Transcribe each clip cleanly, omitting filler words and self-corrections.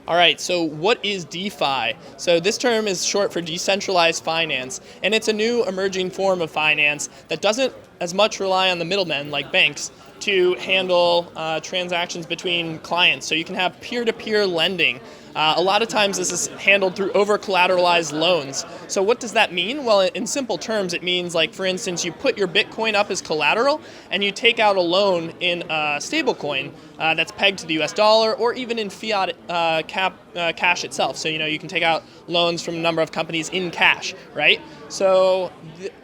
All right, so what is DeFi? So this term is short for decentralized finance, and it's a new emerging form of finance that doesn't as much rely on the middlemen like banks to handle transactions between clients. So you can have peer-to-peer lending. A lot of times this is handled through over-collateralized loans. So what does that mean? Well, in simple terms, it means, like, for instance, you put your Bitcoin up as collateral and you take out a loan in a stablecoin that's pegged to the US dollar or even in fiat cash itself. So, you can take out loans from a number of companies in cash, right? So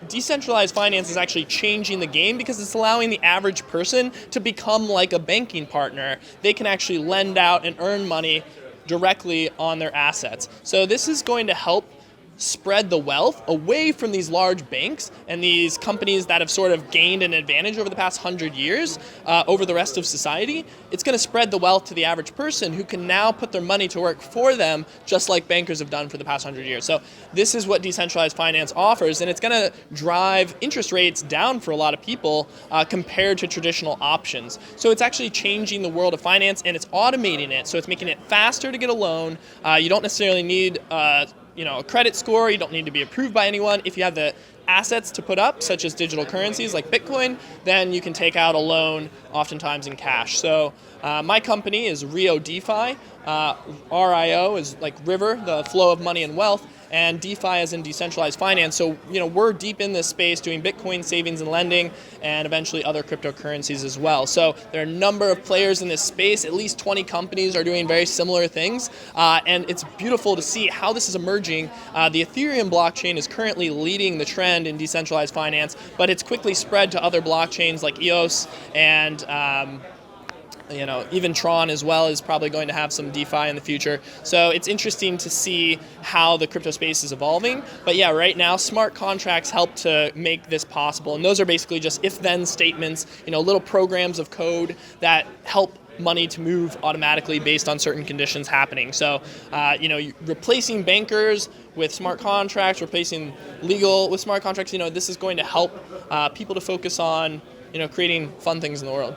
decentralized finance is actually changing the game because it's allowing the average person to become like a banking partner. They can actually lend out and earn money directly on their assets. So this is going to help spread the wealth away from these large banks and these companies that have sort of gained an advantage over the past 100 years over the rest of society. It's going to spread the wealth to the average person who can now put their money to work for them, just like bankers have done for the past 100 years. So this is what decentralized finance offers, and it's going to drive interest rates down for a lot of people compared to traditional options. So it's actually changing the world of finance, and it's automating it. So it's making it faster to get a loan. You don't necessarily need a credit score. You don't need to be approved by anyone. If you have the assets to put up, such as digital currencies like Bitcoin, then you can take out a loan, oftentimes in cash. So my company is RioDeFi. RIO is like river, the flow of money and wealth, and DeFi is in decentralized finance. So, we're deep in this space doing Bitcoin savings and lending and eventually other cryptocurrencies as well. So there are a number of players in this space. At least 20 companies are doing very similar things. And it's beautiful to see how this is emerging. The Ethereum blockchain is currently leading the trend in decentralized finance, but it's quickly spread to other blockchains like EOS and even Tron as well is probably going to have some DeFi in the future. So it's interesting to see how the crypto space is evolving. But yeah, right now, smart contracts help to make this possible. And those are basically just if-then statements, little programs of code that help money to move automatically based on certain conditions happening. So, replacing bankers with smart contracts, replacing legal with smart contracts, this is going to help people to focus on, creating fun things in the world.